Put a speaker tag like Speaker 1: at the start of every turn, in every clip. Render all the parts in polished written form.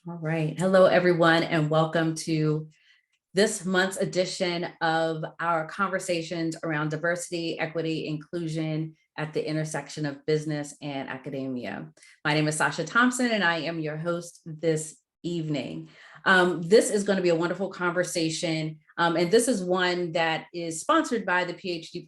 Speaker 1: All right. Hello, everyone, and welcome to this month's edition of our conversations around diversity, equity, inclusion at the intersection of business and academia. My name is Sasha Thompson, and I am your host this evening. This is going to be a wonderful conversation, and this is one that is sponsored by the PhD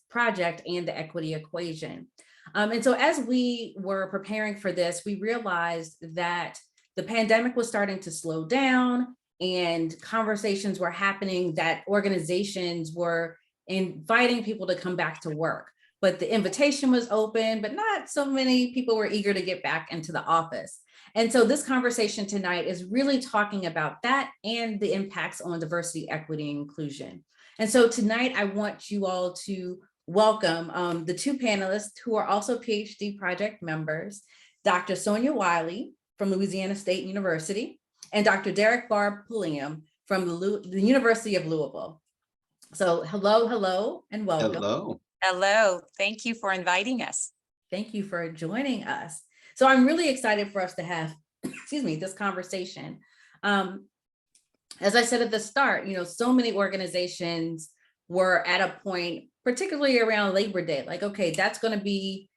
Speaker 1: project and the Equity Equation. And so as we were preparing for this, we realized that the pandemic was starting to slow down and conversations were happening that organizations were inviting people to come back to work. But the invitation was open, but not so many people were eager to get back into the office. And so this conversation tonight is really talking about that and the impacts on diversity, equity, and inclusion. And so tonight I want you all to welcome the two panelists who are also PhD project members, Dr. Sonia Wiley from Louisiana State University, and Dr. Derek Barb Pulliam from the University of Louisville. So hello, and welcome.
Speaker 2: Hello.
Speaker 3: Hello, thank you for inviting us.
Speaker 1: Thank you for joining us. So I'm really excited for us to have, this conversation. As I said at the start, so many organizations were at a point, particularly around Labor Day, like, okay, that's going to be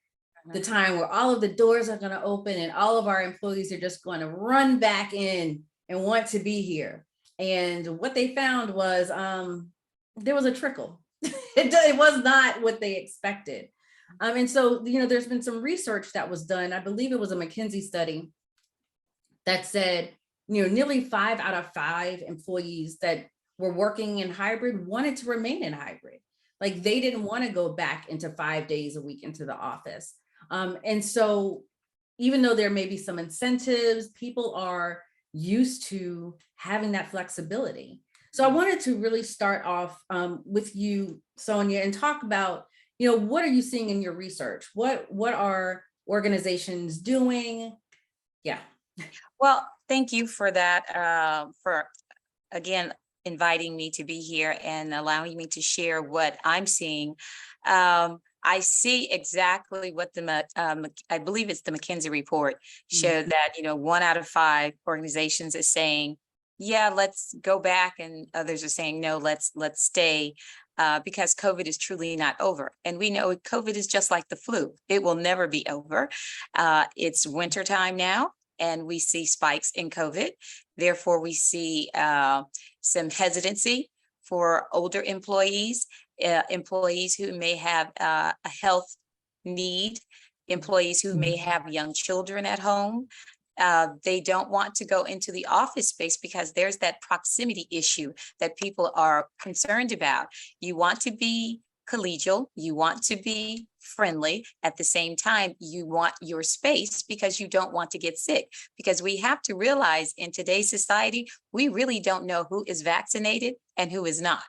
Speaker 1: the time where all of the doors are going to open and all of our employees are just going to run back in and want to be here. And what they found was there was a trickle. It was not what they expected. And so, there's been some research that was done. I believe it was a McKinsey study that said, nearly 5 out of 5 employees that were working in hybrid wanted to remain in hybrid. Like they didn't want to go back into 5 days a week into the office. And so even though there may be some incentives, people are used to having that flexibility. So I wanted to really start off with you, Sonia, and talk about, what are you seeing in your research? What are organizations doing? Yeah.
Speaker 3: Well, thank you for that, for again, inviting me to be here and allowing me to share what I'm seeing. I see exactly what I believe it's the McKinsey report showed that, 1 out of 5 organizations is saying, yeah, let's go back. And others are saying, no, let's stay because COVID is truly not over. And we know COVID is just like the flu. It will never be over. It's wintertime now, and we see spikes in COVID. Therefore, we see some hesitancy for older employees, employees who may have a health need, employees who may have young children at home. They don't want to go into the office space because there's that proximity issue that people are concerned about. You want to be collegial, you want to be friendly. At the same time, you want your space because you don't want to get sick. Because we have to realize in today's society, we really don't know who is vaccinated and who is not.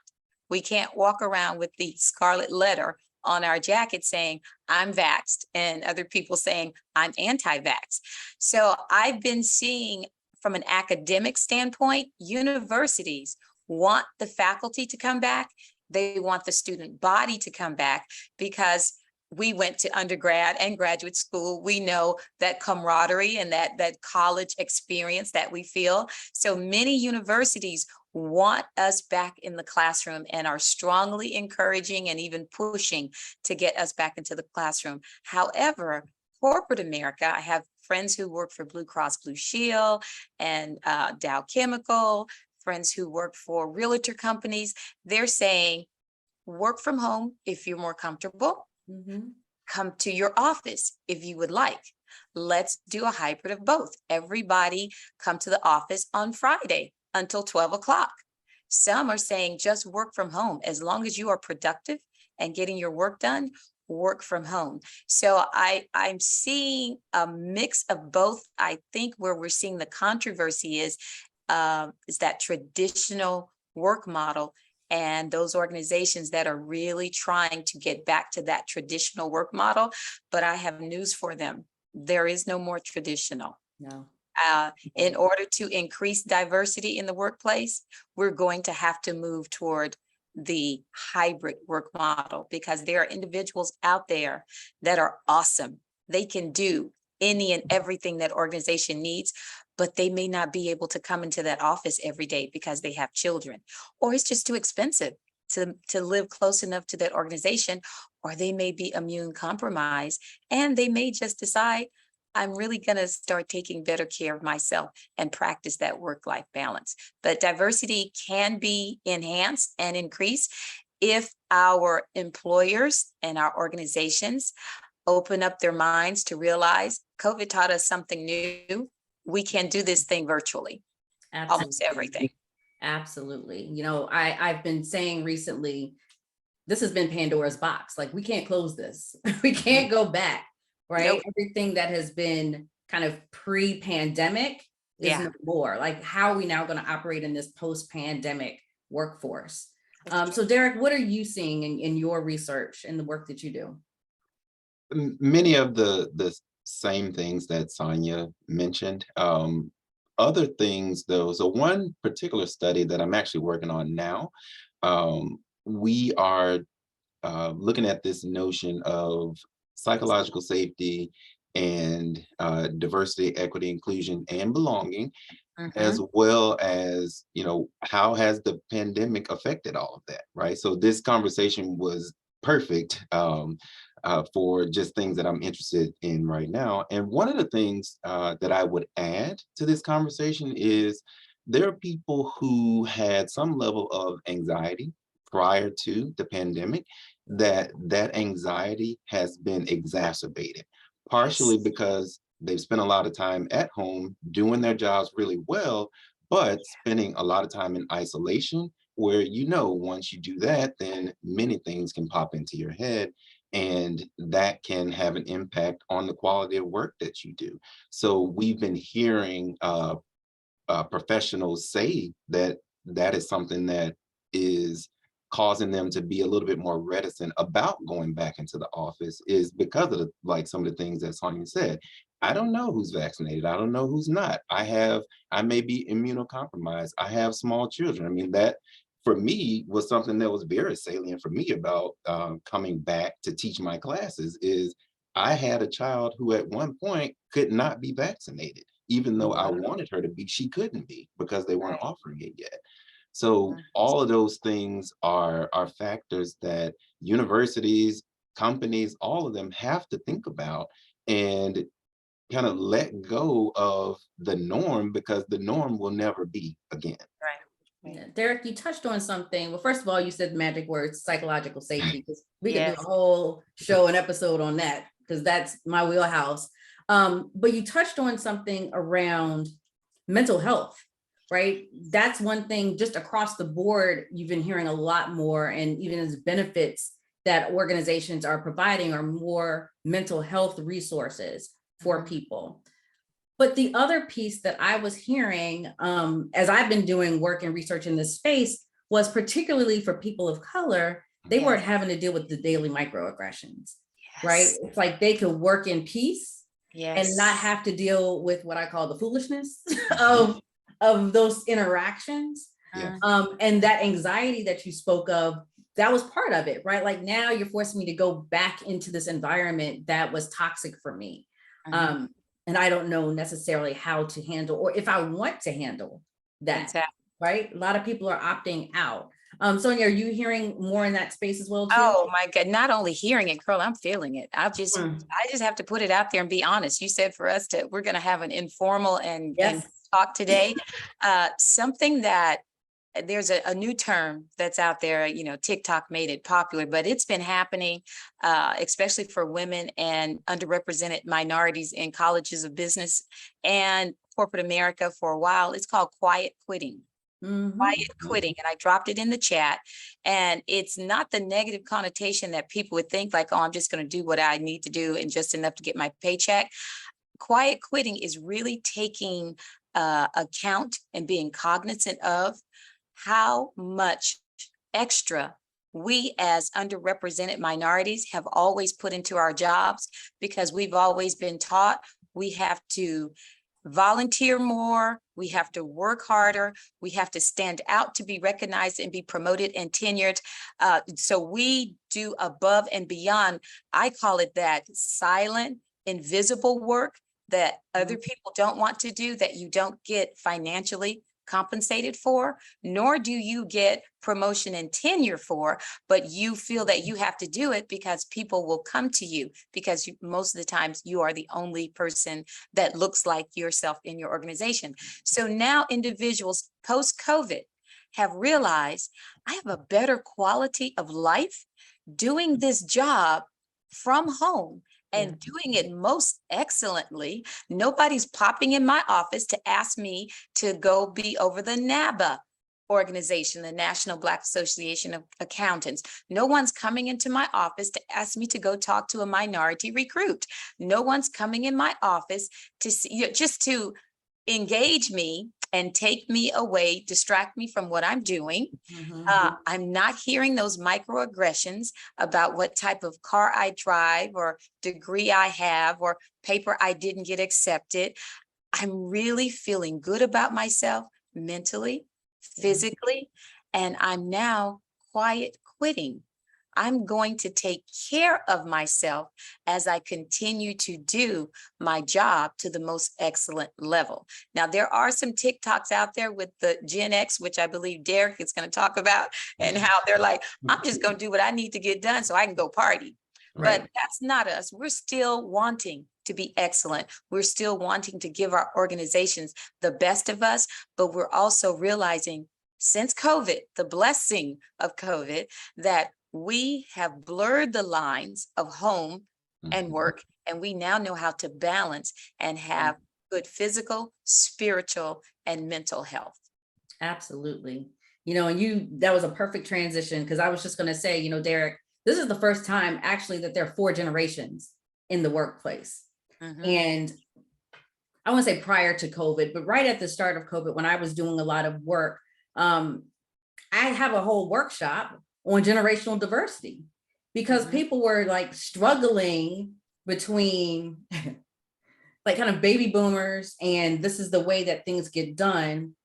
Speaker 3: We can't walk around with the scarlet letter on our jacket saying, I'm vaxxed, and other people saying, I'm anti-vax. So I've been seeing from an academic standpoint, universities want the faculty to come back. They want the student body to come back because we went to undergrad and graduate school. We know that camaraderie and that college experience that we feel. So many universities want us back in the classroom and are strongly encouraging and even pushing to get us back into the classroom. However, corporate America, I have friends who work for Blue Cross Blue Shield and Dow Chemical, friends who work for realtor companies. They're saying, work from home if you're more comfortable. Come to your office if you would like. Let's do a hybrid of both. Everybody come to the office on Friday until 12 o'clock. Some are saying just work from home. As long as you are productive and getting your work done, work from home. So I'm seeing a mix of both. I think where we're seeing the controversy is that traditional work model and those organizations that are really trying to get back to that traditional work model. But I have news for them. There is no more traditional.
Speaker 1: No.
Speaker 3: In order to increase diversity in the workplace, we're going to have to move toward the hybrid work model because there are individuals out there that are awesome. They can do any and everything that organization needs, but they may not be able to come into that office every day because they have children, or it's just too expensive to live close enough to that organization, or they may be immune compromised and they may just decide, I'm really going to start taking better care of myself and practice that work-life balance. But diversity can be enhanced and increased if our employers and our organizations open up their minds to realize COVID taught us something new. We can do this thing virtually, almost everything.
Speaker 1: Absolutely. You know, I've been saying recently, this has been Pandora's box. Like, we can't close this. We can't go back, right?
Speaker 3: Nope.
Speaker 1: Everything that has been kind of pre-pandemic is no more. Like, how are we now going to operate in this post-pandemic workforce? So Derek, what are you seeing in your research and the work that you do?
Speaker 2: Many of the same things that Sonia mentioned. Other things though, so one particular study that I'm actually working on now, we are looking at this notion of psychological safety and diversity, equity, inclusion, and belonging, as well as, you know, how has the pandemic affected all of that, right? So this conversation was perfect for just things that I'm interested in right now. And one of the things that I would add to this conversation is there are people who had some level of anxiety prior to the pandemic, that anxiety has been exacerbated, partially because they've spent a lot of time at home doing their jobs really well, but spending a lot of time in isolation, where, you know, once you do that, then many things can pop into your head, and that can have an impact on the quality of work that you do. So we've been hearing professionals say that that is something that is causing them to be a little bit more reticent about going back into the office, is because of like some of the things that Sonia said. I don't know who's vaccinated. I don't know who's not. I may be immunocompromised. I have small children. I mean, that for me was something that was very salient for me about coming back to teach my classes, is I had a child who at one point could not be vaccinated. Even though I wanted her to be, she couldn't be because they weren't offering it yet. So all of those things are factors that universities, companies, all of them have to think about and kind of let go of the norm, because the norm will never be again.
Speaker 3: Right.
Speaker 1: Yeah. Derek, you touched on something. Well, first of all, you said magic words, psychological safety, because we could do a whole show and episode on that, because that's my wheelhouse. But you touched on something around mental health, right? That's one thing just across the board, you've been hearing a lot more, and even as benefits that organizations are providing are more mental health resources for people. But the other piece that I was hearing, as I've been doing work and research in this space, was particularly for people of color, they weren't having to deal with the daily microaggressions, right? It's like they could work in peace and not have to deal with what I call the foolishness of those interactions. And that anxiety that you spoke of, that was part of it, right? Like, now you're forcing me to go back into this environment that was toxic for me. And I don't know necessarily how to handle, or if I want to handle that, right? A lot of people are opting out. Sonia, are you hearing more in that space as well too?
Speaker 3: Oh my God, not only hearing it, Curl, I'm feeling it. I just have to put it out there and be honest. You said for us we're going to have an informal and talk today. Something that there's a new term that's out there, you know, TikTok made it popular, but it's been happening, especially for women and underrepresented minorities in colleges of business and corporate America for a while. It's called quiet quitting. Quiet quitting. And I dropped it in the chat. And it's not the negative connotation that people would think, like, oh, I'm just going to do what I need to do and just enough to get my paycheck. Quiet quitting is really taking account and being cognizant of how much extra we as underrepresented minorities have always put into our jobs, because we've always been taught we have to volunteer more, we have to work harder, we have to stand out to be recognized and be promoted and tenured. So we do above and beyond. I call it that silent, invisible work that other
Speaker 1: Mhm.
Speaker 3: people don't want to do, that you don't get financially compensated for, nor do you get promotion and tenure for, but you feel that you have to do it because people will come to you because most of the times you are the only person that looks like yourself in your organization. So now individuals post-COVID have realized I have a better quality of life doing this job from home
Speaker 1: Yeah.
Speaker 3: and doing it most excellently. Nobody's popping in my office to ask me to go be over the NABA organization, the National Black Association of Accountants. No one's coming into my office to ask me to go talk to a minority recruit. No one's coming in my office to see, just to engage me and take me away, distract me from what I'm doing.
Speaker 1: Mhm.
Speaker 3: I'm not hearing those microaggressions about what type of car I drive or degree I have or paper I didn't get accepted. I'm really feeling good about myself mentally,
Speaker 1: Yeah.
Speaker 3: physically, and I'm now quiet quitting. I'm going to take care of myself as I continue to do my job to the most excellent level. Now, there are some TikToks out there with the Gen X, which I believe Derek is going to talk about, and how they're like, I'm just going to do what I need to get done so I can go party. But
Speaker 2: Right.
Speaker 3: that's not us. We're still wanting to be excellent. We're still wanting to give our organizations the best of us, but we're also realizing since COVID, the blessing of COVID, that we have blurred the lines of home and
Speaker 2: Mhm.
Speaker 3: work, and we now know how to balance and have good physical, spiritual, and mental health.
Speaker 1: Absolutely. And that was a perfect transition because I was just going to say, Derek, this is the first time actually that there are 4 generations in the workplace.
Speaker 3: Mhm.
Speaker 1: And I want to say prior to COVID, but right at the start of COVID, when I was doing a lot of work, um, I have a whole workshop on generational diversity because
Speaker 3: Mhm.
Speaker 1: people were like struggling between like kind of baby boomers and this is the way that things get done,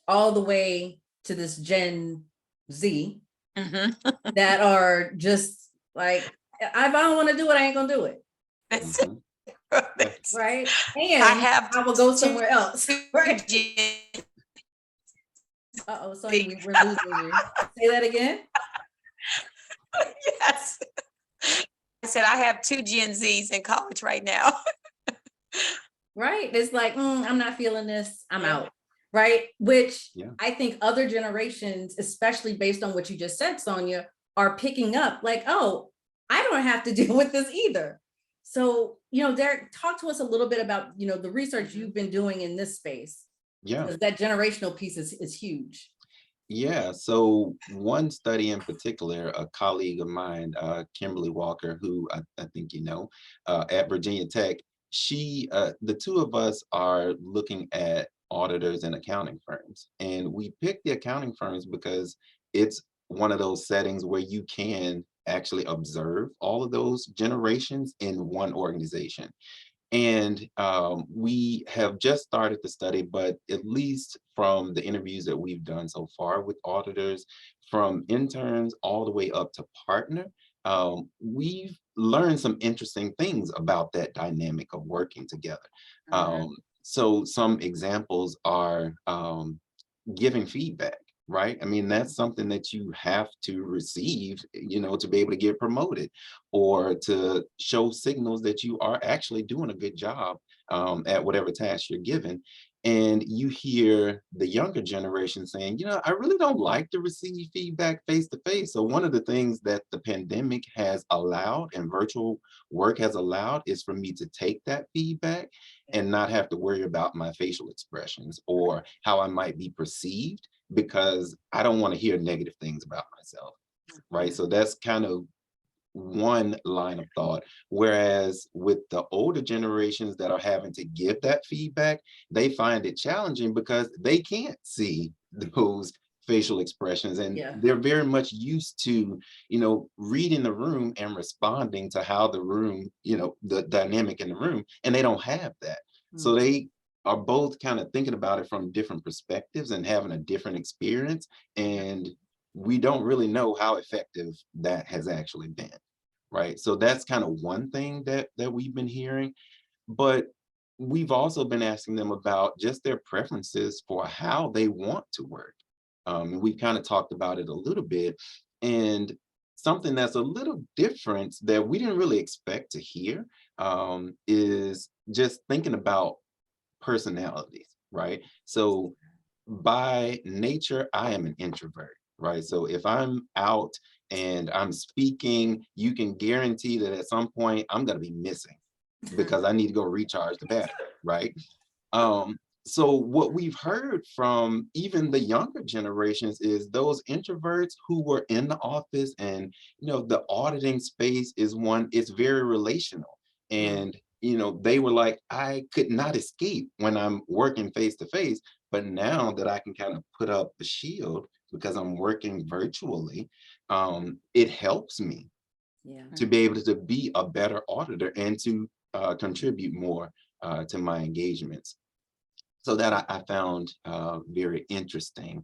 Speaker 1: all the way to this Gen Z
Speaker 3: Mhm.
Speaker 1: that are just like, if I don't want to do it, I ain't gonna do it.
Speaker 3: That's it.
Speaker 2: Mhm. Yeah.
Speaker 3: That's-
Speaker 1: Right.
Speaker 3: I
Speaker 1: And
Speaker 3: have
Speaker 1: I will go
Speaker 3: two
Speaker 1: somewhere else. Right.
Speaker 3: Gen
Speaker 1: Uh-oh, Sonia,
Speaker 3: Z.
Speaker 1: we're losing you. Say that again.
Speaker 3: Yes. I said I have two Gen Zs in college right now.
Speaker 1: Right. It's like, I'm not feeling this. I'm
Speaker 3: Yeah.
Speaker 1: out. Right. Which
Speaker 2: Yeah.
Speaker 1: I think other generations, especially based on what you just said, Sonia, are picking up like, oh, I don't have to deal with this either. So, Derek, talk to us a little bit about, the research
Speaker 3: Mhm.
Speaker 1: you've been doing in this space,
Speaker 2: Yeah.
Speaker 1: because that generational piece is huge.
Speaker 2: Yeah, so one study in particular, a colleague of mine, Kimberly Walker, who I think you know, at Virginia Tech, the two of us are looking at auditors and accounting firms. And we picked the accounting firms because it's one of those settings where you can actually observe all of those generations in one organization. And we have just started the study, but at least from the interviews that we've done so far with auditors, from interns all the way up to partner, we've learned some interesting things about that dynamic of working together.
Speaker 3: Mhm.
Speaker 2: So some examples are giving feedback, right? I mean, that's something that you have to receive, to be able to get promoted or to show signals that you are actually doing a good job at whatever task you're given. And you hear the younger generation saying, I really don't like to receive feedback face to face. So one of the things that the pandemic has allowed and virtual work has allowed is for me to take that feedback and not have to worry about my facial expressions or how I might be perceived because I don't want to hear negative things about myself. Right.
Speaker 3: Mhm.
Speaker 2: So that's kind of one line of thought. Whereas with the older generations that are having to give that feedback, they find it challenging because they can't see those facial expressions and
Speaker 1: Yeah.
Speaker 2: they're very much used to reading the room and responding to how the room, the dynamic in the room, and they don't have that. So
Speaker 1: Mhm.
Speaker 2: they are both kind of thinking about it from different perspectives and having a different experience, and we don't really know how effective that has actually been, right? So that's kind of one thing that we've been hearing. But we've also been asking them about just their preferences for how they want to work. We kind of talked about it a little bit, and something that's a little different that we didn't really expect to hear is just thinking about personalities, right? So by nature, I am an introvert, right? So if I'm out and I'm speaking, you can guarantee that at some point I'm going to be missing because I need to go recharge the battery, right? Um, so what we've heard from even the younger generations is those introverts who were in the office, and the auditing space is one, it's very relational. And they were like, I could not escape when I'm working face to face, but now that I can kind of put up the shield because I'm working virtually, it helps me
Speaker 1: Yeah.
Speaker 2: to be able to be a better auditor and to contribute more to my engagements. So that I found very interesting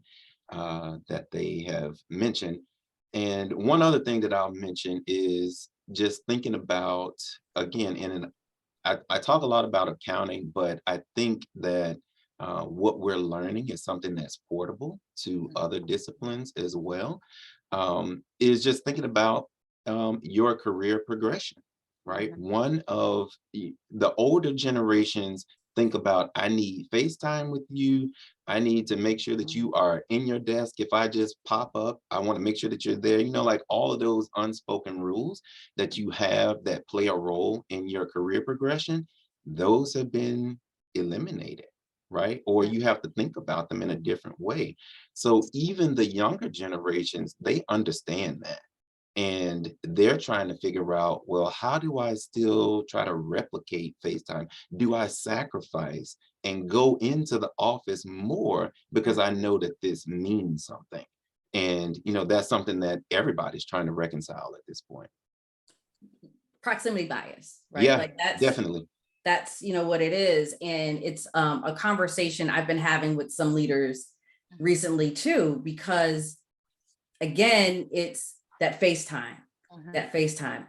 Speaker 2: that they have mentioned. And one other thing that I'll mention is just thinking about, again, I talk a lot about accounting, but I think that what we're learning is something that's portable to other disciplines as well, is just thinking about your career progression, right? One of the older generations think about, I need FaceTime with you. I need to make sure that you are in your desk. If I just pop up, I want to make sure that you're there. Like all of those unspoken rules that you have that play a role in your career progression, those have been eliminated, right? Or you have to think about them in a different way. So even the younger generations, they understand that. And they're trying to figure out, well, how do I still try to replicate FaceTime? Do I sacrifice and go into the office more because I know that this means something? And, that's something that everybody's trying to reconcile at this point.
Speaker 1: Proximity bias, right?
Speaker 2: Yeah,
Speaker 1: Like
Speaker 2: definitely.
Speaker 1: that's what it is. And it's a conversation I've been having with some leaders recently too, because again, it's that FaceTime.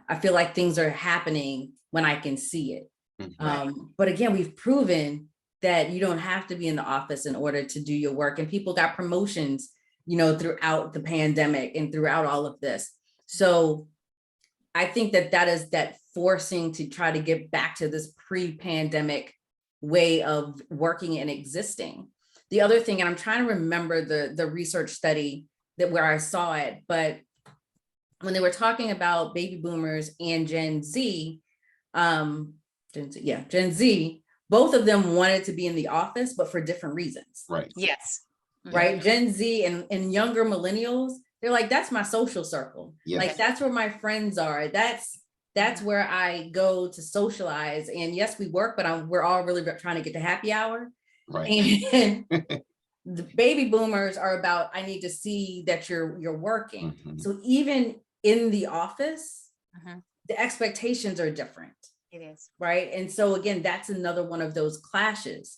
Speaker 1: I feel like things are happening when I can see it. But again, we've proven that you don't have to be in the office in order to do your work. And people got promotions, throughout the pandemic and throughout all of this. So I think that is that forcing to try to get back to this pre-pandemic way of working and existing. The other thing, and I'm trying to remember the research study where I saw it, but when they were talking about baby boomers and Gen Z, Gen Z, both of them wanted to be in the office, but for different reasons.
Speaker 2: Right.
Speaker 3: Yes.
Speaker 1: Right. Gen Z and younger millennials, they're like, that's my social circle.
Speaker 2: Yes.
Speaker 1: Like, that's where my friends are. That's where I go to socialize. And yes, we work, but we're all really trying to get to happy hour.
Speaker 2: Right.
Speaker 1: And the baby boomers are about, I need to see that you're working. So even in the office, the expectations are different.
Speaker 3: It is.
Speaker 1: Right. And so again, that's another one of those clashes.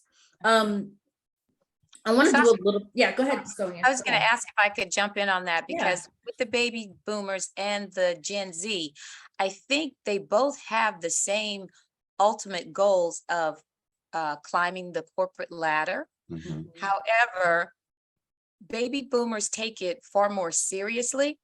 Speaker 1: I want to do a little, go ahead, Sonia.
Speaker 3: I was going to ask if I could jump in on that, because with the baby boomers and the Gen Z, I think they both have the same ultimate goals of climbing the corporate ladder. However, baby boomers take it far more seriously.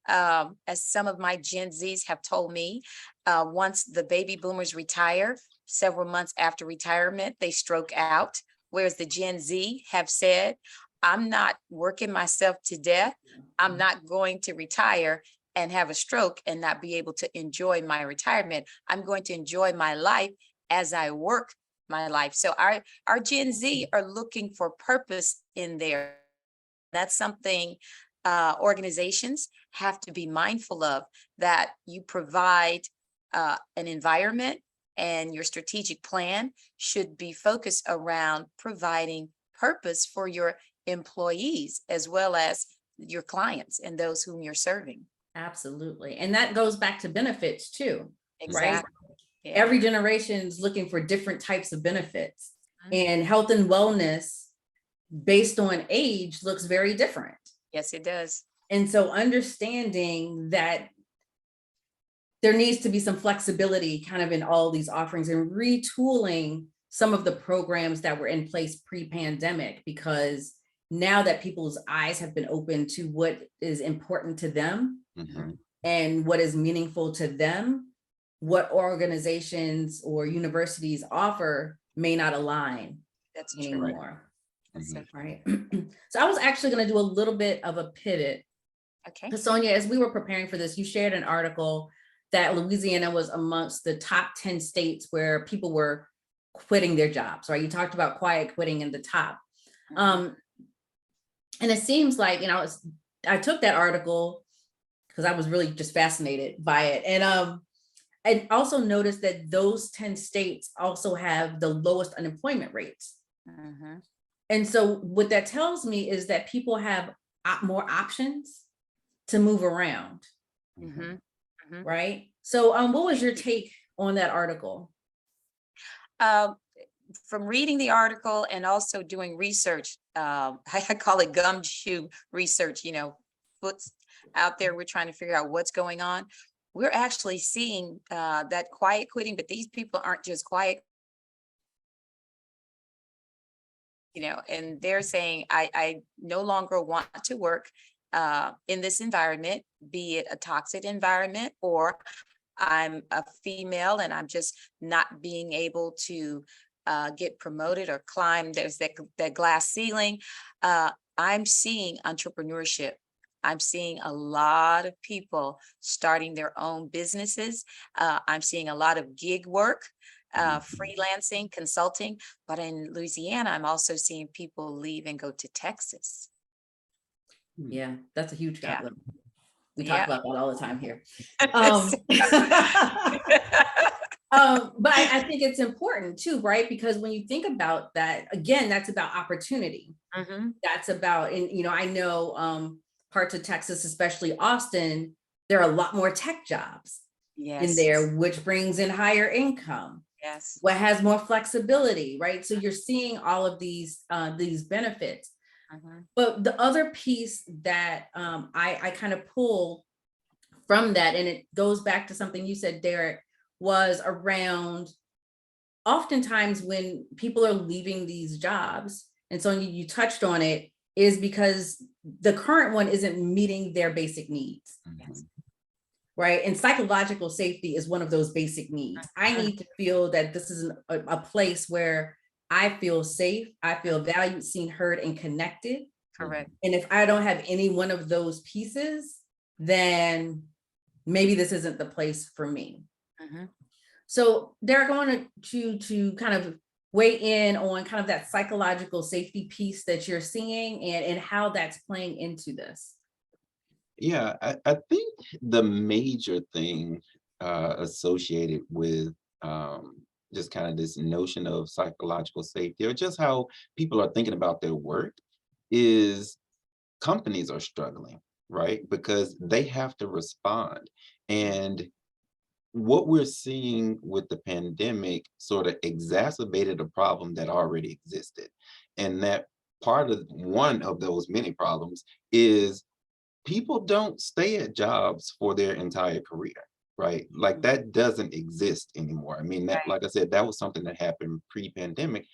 Speaker 3: As some of my Gen Zs have told me, once the baby boomers retire, several months after retirement, they stroke out. Whereas the Gen Z have said, I'm not working myself to death. I'm not going to retire and have a stroke and not be able to enjoy my retirement. I'm going to enjoy my life as I work my life. So our Gen Z are looking for purpose in there. That's something organizations have to be mindful of, that you provide an environment, and your strategic plan should be focused around providing purpose for your employees as well as your clients and those whom you're serving.
Speaker 1: Absolutely. And that goes back to benefits too.
Speaker 3: Exactly.
Speaker 1: Right?
Speaker 3: Yeah.
Speaker 1: Every generation is looking for different types of benefits, and health and wellness based on age looks very different.
Speaker 3: Yes, it does.
Speaker 1: And so understanding that there needs to be some flexibility kind of in all these offerings, and retooling some of the programs that were in place pre-pandemic, because now that people's eyes have been opened to what is important to them
Speaker 2: Mhm.
Speaker 1: and what is meaningful to them, what organizations or universities offer may not align
Speaker 3: That's true.
Speaker 1: anymore.
Speaker 3: That's so
Speaker 2: Mhm.
Speaker 1: Right. So I was actually going to do a little bit of a pivot.
Speaker 3: Okay.
Speaker 1: Sonia, as we were preparing for this, you shared an article that Louisiana was amongst the top 10 states where people were quitting their jobs, right? You talked about quiet quitting in the top.
Speaker 3: Mhm.
Speaker 1: And it seems like, I took that article because I was really just fascinated by it. And I also noticed that those 10 states also have the lowest unemployment rates.
Speaker 3: Mhm.
Speaker 1: And so what that tells me is that people have more options to move around,
Speaker 3: Mhm. Mhm.
Speaker 1: right? So what was your take on that article?
Speaker 3: Um, from reading the article and also doing research, I call it gumshoe research, foots out there, we're trying to figure out what's going on. We're actually seeing that quiet quitting, but these people aren't just quiet, and they're saying, I no longer want to work in this environment, be it a toxic environment, or I'm a female and I'm just not being able to get promoted or climb. There's that glass ceiling. I'm seeing entrepreneurship. I'm seeing a lot of people starting their own businesses. I'm seeing a lot of gig work,
Speaker 2: Mhm.
Speaker 3: freelancing, consulting. But in Louisiana, I'm also seeing people leave and go to Texas.
Speaker 1: Yeah, that's a huge
Speaker 3: Yeah.
Speaker 1: compliment. We talk
Speaker 3: Yeah.
Speaker 1: about that all the time here. But I think it's important too, right? Because when you think about that, again, that's about opportunity.
Speaker 3: Mhm.
Speaker 1: That's about, and I know parts of Texas, especially Austin, there are a lot more tech jobs in
Speaker 3: Yes.
Speaker 1: there, which brings in higher income,
Speaker 3: Yes.
Speaker 1: what has more flexibility, right? So you're seeing all of these benefits.
Speaker 3: Mhm.
Speaker 1: But the other piece that I kind of pull from that, and it goes back to something you said, Derek, was around oftentimes when people are leaving these jobs, and so you touched on it, is because the current one isn't meeting their basic needs,
Speaker 3: Yes.
Speaker 2: Mhm.
Speaker 1: right? And psychological safety is one of those basic needs. I
Speaker 3: Mhm.
Speaker 1: need to feel that this is a place where I feel safe, I feel valued, seen, heard, and connected.
Speaker 3: Correct.
Speaker 1: And if I don't have any one of those pieces, then maybe this isn't the place for me.
Speaker 3: Mhm.
Speaker 1: So Derek, I wanted you to kind of weigh in on kind of that psychological safety piece that you're seeing and how that's playing into this.
Speaker 2: Yeah, I think the major thing associated with just kind of this notion of psychological safety, or just how people are thinking about their work, is companies are struggling, right? Because they have to respond. And what we're seeing with the pandemic sort of exacerbated a problem that already existed. And that part of one of those many problems is people don't stay at jobs for their entire career, right? Like that doesn't exist anymore. I mean, that,
Speaker 3: Right.
Speaker 2: like I said, that was something that happened pre-pandemic,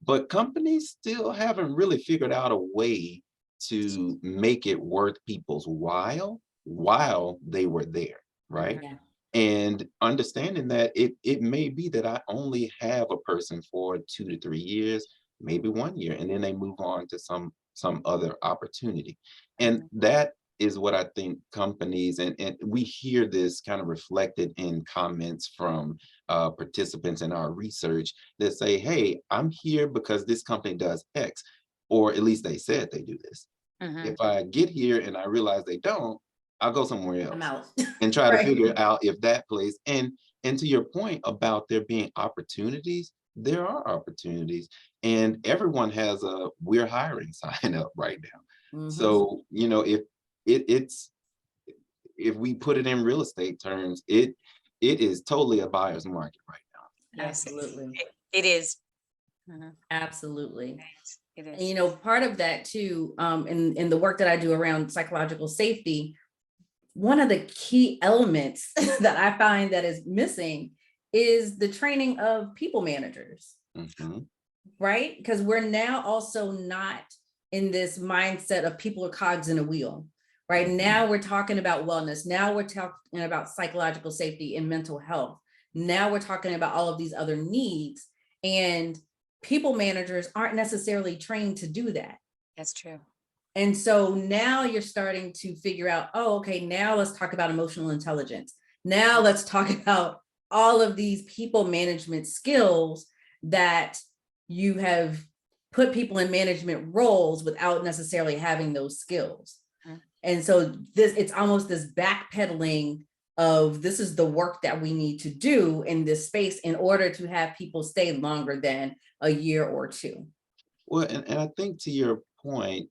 Speaker 2: but companies still haven't really figured out a way to make it worth people's while they were there, right?
Speaker 3: Mhm.
Speaker 1: Yeah.
Speaker 2: And understanding that it may be that I only have a person for 2 to 3 years, maybe 1 year, and then they move on to some other opportunity. And
Speaker 3: Mhm.
Speaker 2: that is what I think companies, and we hear this kind of reflected in comments from participants in our research that say, hey, I'm here because this company does X, or at least they said they do this.
Speaker 3: Mhm.
Speaker 2: If I get here and I realize they don't, I'll go somewhere
Speaker 1: I'm
Speaker 2: else
Speaker 1: out.
Speaker 2: and try to
Speaker 1: Right.
Speaker 2: figure out if that place, and to your point about there being opportunities, there are opportunities, and everyone has a we're hiring sign up right now.
Speaker 1: Mhm.
Speaker 2: So, it's if we put it in real estate terms, it is totally a buyer's market right now.
Speaker 3: Yes,
Speaker 1: Absolutely.
Speaker 3: it is. Mhm.
Speaker 1: Absolutely.
Speaker 3: It
Speaker 1: And
Speaker 3: is.
Speaker 1: part of that too, in the work that I do around psychological safety, one of the key elements that I find that is missing is the training of people managers,
Speaker 2: Mhm.
Speaker 1: right? Because we're now also not in this mindset of people are cogs in a wheel. Right now, we're talking about wellness. Now we're talking about psychological safety and mental health. Now we're talking about all of these other needs, and people managers aren't necessarily trained to do that.
Speaker 3: That's true.
Speaker 1: And so now you're starting to figure out, oh, okay, now let's talk about emotional intelligence. Now let's talk about all of these people management skills that you have put people in management roles without necessarily having those skills. And so it's almost this backpedaling of this is the work that we need to do in this space in order to have people stay longer than a year or two.
Speaker 2: Well, and I think to your point,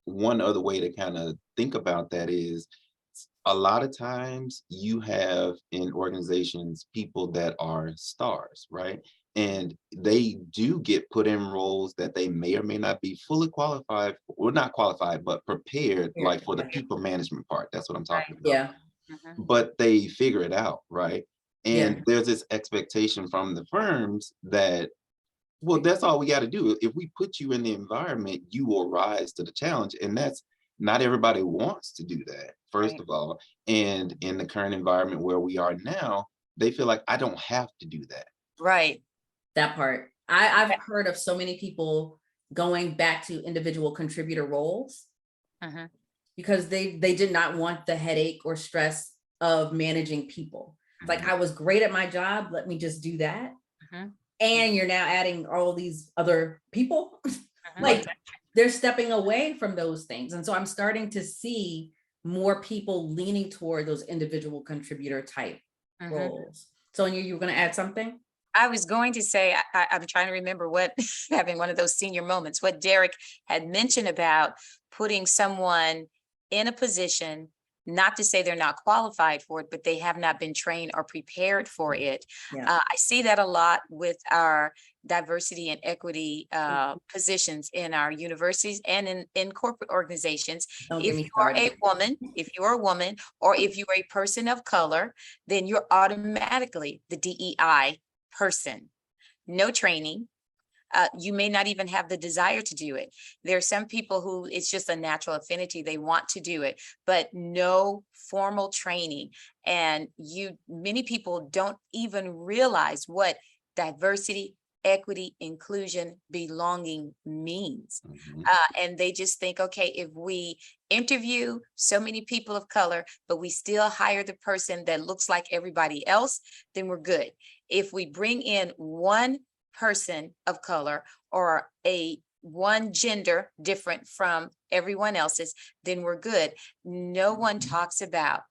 Speaker 2: one other way to kind of think about that is a lot of times you have in organizations people that are stars, right? And they do get put in roles that they may or may not be fully qualified, or not qualified, but prepared, like for the people management part. That's what I'm
Speaker 3: Right.
Speaker 2: talking about.
Speaker 1: Yeah.
Speaker 2: But they figure it out, right?
Speaker 1: Yeah.
Speaker 2: And there's this expectation from the firms that, well, that's all we got to do. If we put you in the environment, you will rise to the challenge. And that's not everybody wants to do that, first
Speaker 3: Right.
Speaker 2: of all. And in the current environment where we are now, they feel like I don't have to do that.
Speaker 3: Right.
Speaker 1: That part. I've heard of so many people going back to individual contributor roles
Speaker 3: Mhm.
Speaker 1: because they did not want the headache or stress of managing people. It's like,
Speaker 2: Mhm.
Speaker 1: I was great at my job, let me just do that.
Speaker 3: Mhm.
Speaker 1: And you're now adding all these other people.
Speaker 2: Right.
Speaker 1: Like, they're stepping away from those things. And so I'm starting to see more people leaning toward those individual contributor type
Speaker 3: Mhm.
Speaker 1: roles. Sonia, you were going to add something?
Speaker 3: I was going to say, I'm trying to remember what, having one of those senior moments, what Derek had mentioned about putting someone in a position, not to say they're not qualified for it, but they have not been trained or prepared for it.
Speaker 1: Yeah.
Speaker 3: I see that a lot with our diversity and equity positions in our universities and in corporate organizations.
Speaker 1: Don't get
Speaker 3: If
Speaker 1: me
Speaker 3: you are
Speaker 1: started.
Speaker 3: a woman, if you're a woman, or if you're a person of color, then you're automatically the DEI person. No training. You may not even have the desire to do it. There are some people who it's just a natural affinity. They want to do it, but no formal training. And many people don't even realize what diversity, equity, inclusion, belonging means.
Speaker 2: Mhm.
Speaker 3: And they just think, okay, if we interview so many people of color, but we still hire the person that looks like everybody else, then we're good. If we bring in one person of color or one gender different from everyone else's, then we're good. No one talks about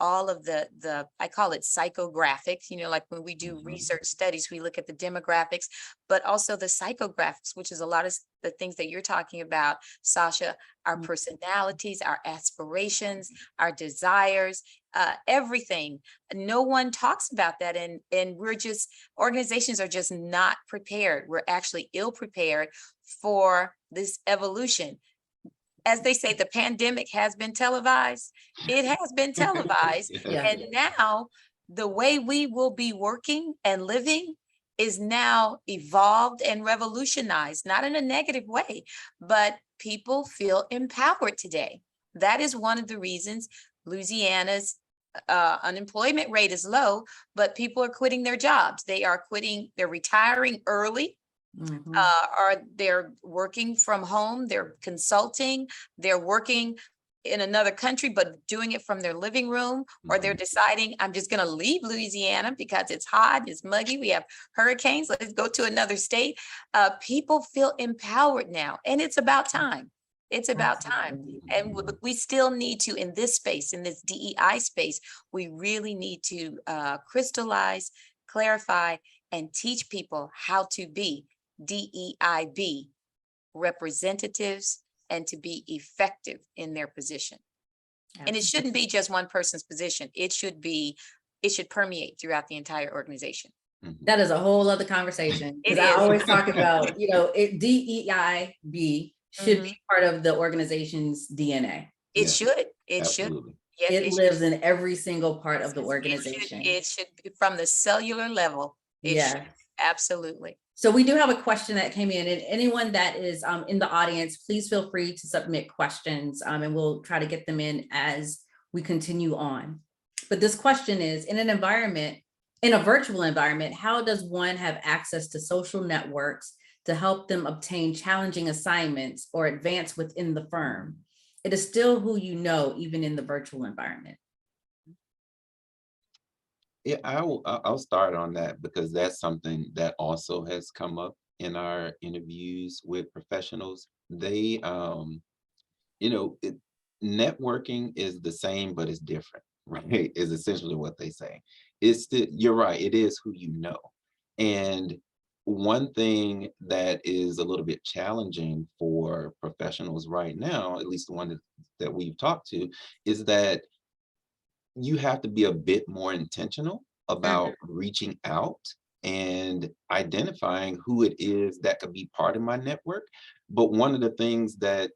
Speaker 3: all of the I call it psychographics, like when we do
Speaker 2: Mhm.
Speaker 3: research studies, we look at the demographics, but also the psychographics, which is a lot of the things that you're talking about, Sasha, our personalities, our aspirations, our desires, everything. No one talks about that. And organizations are just not prepared. We're actually ill prepared for this evolution. As they say, the pandemic has been televised. It has been televised.
Speaker 1: Yeah.
Speaker 3: And now the way we will be working and living is now evolved and revolutionized, not in a negative way, but people feel empowered today. That is one of the reasons Louisiana's unemployment rate is low, but people are quitting their jobs. They're retiring early. Or they're working from home, they're consulting, they're working in another country, but doing it from their living room, or they're deciding, I'm just going to leave Louisiana because it's hot, it's muggy, we have hurricanes, let's go to another state. People feel empowered now, and it's about time. It's about time. And we still need to, in this space, in this DEI space, we really need to crystallize, clarify, and teach people how to be DEIB representatives and to be effective in their position. And it shouldn't be just one person's position. It should permeate throughout the entire organization.
Speaker 1: That is a whole other conversation.
Speaker 3: It
Speaker 1: Because I
Speaker 3: is.
Speaker 1: always talk about, DEIB should be part of the organization's DNA.
Speaker 3: It
Speaker 2: Yeah,
Speaker 3: should. It should.
Speaker 2: absolutely.
Speaker 3: Yes,
Speaker 1: It lives in every single part of the organization.
Speaker 3: it should be from the cellular level. It should,
Speaker 1: Yeah.
Speaker 3: absolutely.
Speaker 1: So we do have a question that came in, and anyone that is in the audience, please feel free to submit questions, and we'll try to get them in as we continue on. But this question is, in a virtual environment, how does one have access to social networks to help them obtain challenging assignments or advance within the firm? It is still who you know, even in the virtual environment.
Speaker 2: Yeah, I'll start on that because that's something that also has come up in our interviews with professionals. They, networking is the same, but it's different, right? Is essentially what they say. You're right, it is who you know. And one thing that is a little bit challenging for professionals right now, at least the one that we've talked to, is that you have to be a bit more intentional about reaching out and identifying who it is that could be part of my network. But one of the things that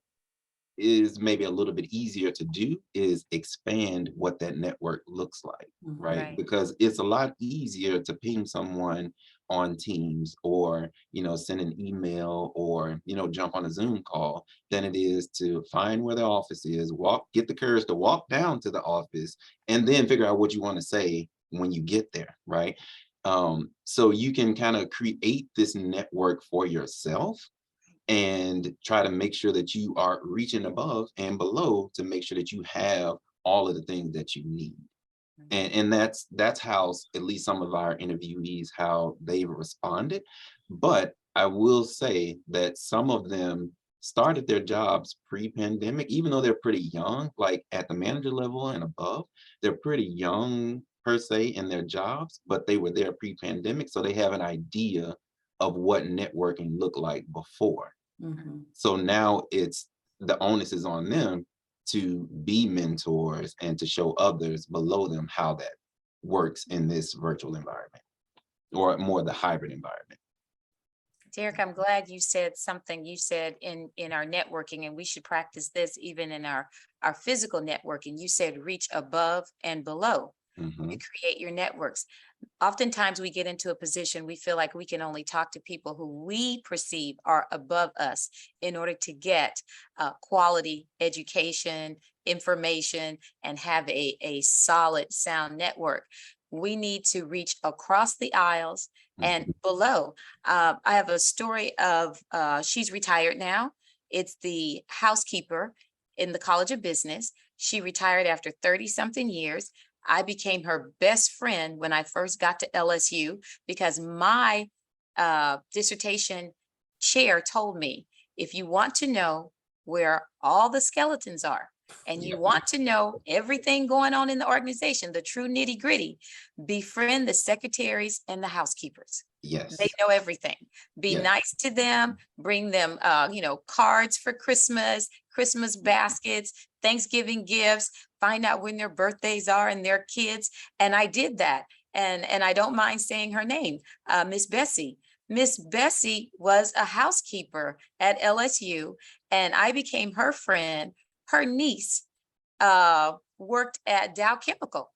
Speaker 2: is maybe a little bit easier to do is expand what that network looks like, right?
Speaker 3: Right.
Speaker 2: Because it's a lot easier to ping someone on Teams or, send an email or, jump on a Zoom call than it is to find where the office is, get the courage to walk down to the office and then figure out what you want to say when you get there, right? So you can kind of create this network for yourself and try to make sure that you are reaching above and below to make sure that you have all of the things that you need. And that's how at least some of our interviewees, how they've responded. But I will say that some of them started their jobs pre-pandemic, even though they're pretty young, like at the manager level and above, they're pretty young per se in their jobs, but they were there pre-pandemic, so they have an idea of what networking looked like before. So now the onus is on them to be mentors and to show others below them how that works in this virtual environment or more the hybrid environment.
Speaker 3: Derek, I'm glad you said something you said in our networking, and we should practice this even in our physical networking. You said reach above and below. You create your networks. Oftentimes we get into a position, we feel like we can only talk to people who we perceive are above us in order to get quality education, information, and have a solid, sound network. We need to reach across the aisles and below. I have a story of, she's retired now. It's the housekeeper in the College of Business. She retired after 30 something years. I became her best friend when I first got to LSU because my dissertation chair told me, if you want to know where all the skeletons are and you want to know everything going on in the organization, the true nitty gritty, befriend the secretaries and the housekeepers.
Speaker 2: Yes.
Speaker 3: They know everything. Be nice to them, bring them, cards for Christmas baskets, Thanksgiving gifts, find out when their birthdays are and their kids. And I did that. And I don't mind saying her name, Miss Bessie. Miss Bessie was a housekeeper at LSU, and I became her friend. Her niece worked at Dow Chemical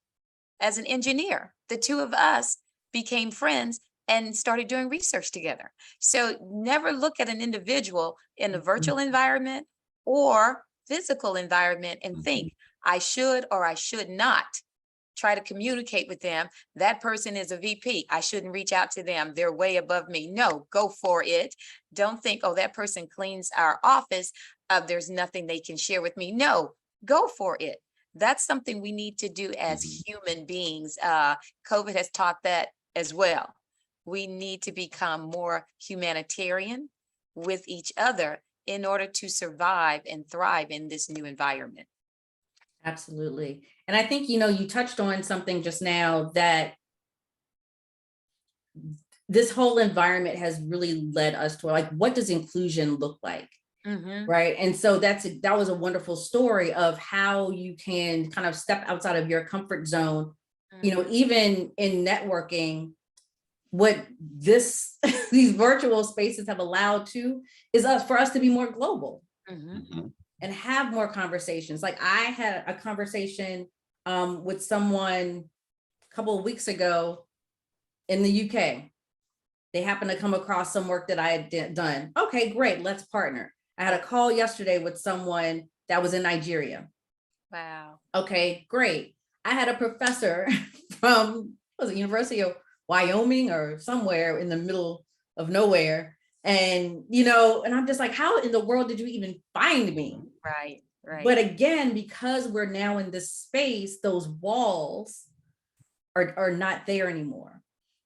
Speaker 3: as an engineer. The two of us became friends and started doing research together. So never look at an individual in a virtual environment or physical environment and think, I should or I should not try to communicate with them. That person is a VP. I shouldn't reach out to them. They're way above me. No, go for it. Don't think, oh, that person cleans our office. There's nothing they can share with me. No, go for it. That's something we need to do as human beings. COVID has taught that as well. We need to become more humanitarian with each other in order to survive and thrive in this new environment.
Speaker 1: Absolutely. And I think, you touched on something just now that this whole environment has really led us to, like, what does inclusion look like? Right. And so that was a wonderful story of how you can kind of step outside of your comfort zone, even in networking. What these virtual spaces have allowed is for us to be more global and have more conversations. Like I had a conversation with someone a couple of weeks ago in the UK. They happened to come across some work that I had done. Okay, great, let's partner. I had a call yesterday with someone that was in Nigeria.
Speaker 3: Wow.
Speaker 1: Okay, great. I had a professor from, was it University of Wyoming or somewhere in the middle of nowhere. And, and I'm just like, how in the world did you even find me?
Speaker 3: Right, right.
Speaker 1: But again, because we're now in this space, those walls are not there anymore.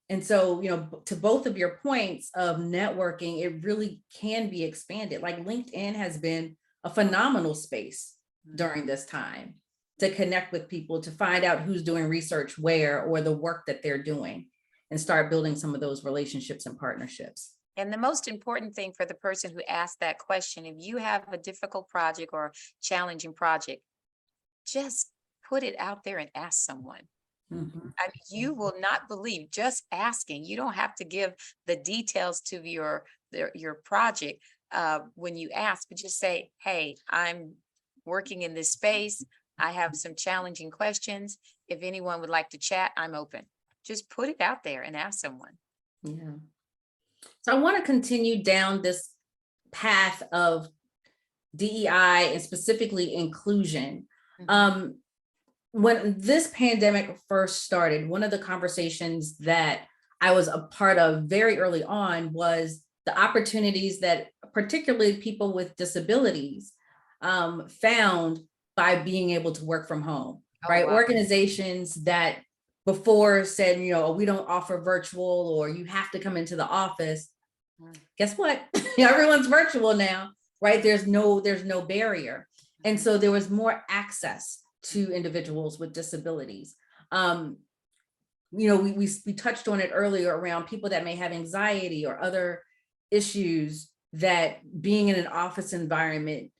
Speaker 1: And so, to both of your points of networking, it really can be expanded. Like LinkedIn has been a phenomenal space during this time to connect with people, to find out who's doing research where, or the work that they're doing, and start building some of those relationships and partnerships.
Speaker 3: And the most important thing for the person who asked that question, if you have a difficult project or challenging project, just put it out there and ask someone.
Speaker 1: Mm-hmm.
Speaker 3: I mean, you will not believe, just asking. You don't have to give the details to your project when you ask, but just say, hey, I'm working in this space. I have some challenging questions. If anyone would like to chat, I'm open. Just put it out there and ask someone.
Speaker 1: Yeah. So I want to continue down this path of DEI and specifically inclusion.
Speaker 3: Mhm.
Speaker 1: When this pandemic first started, one of the conversations that I was a part of very early on was the opportunities that particularly people with disabilities found by being able to work from home, right?
Speaker 3: wow.
Speaker 1: Organizations that before said, we don't offer virtual, or you have to come into the office. Guess what? Everyone's virtual now, right? There's no barrier. And so there was more access to individuals with disabilities. We touched on it earlier around people that may have anxiety or other issues that being in an office environment